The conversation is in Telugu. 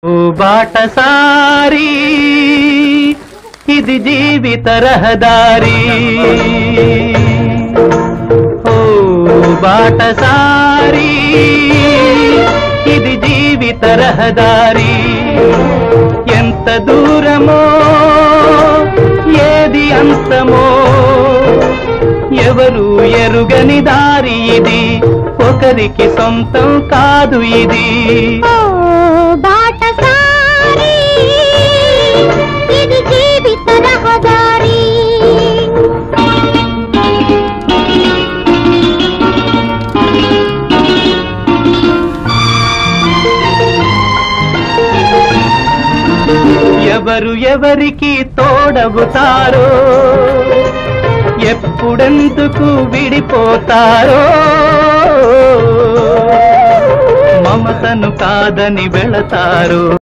ఓ బాటసారి ఇది జీవిత రహదారి ఓ బాటసారి ఇది జీవిత రహదారి ఎంత దూరమో ఏది అంతమో ఎవరు ఎరుగని దారి ఇది ఒకరికి సొంతం కాదు ఇది ఎవరు ఎవరికి తోడవుతారో ఎప్పుడెందుకు విడిపోతారో మమతను కాదని వెళతారో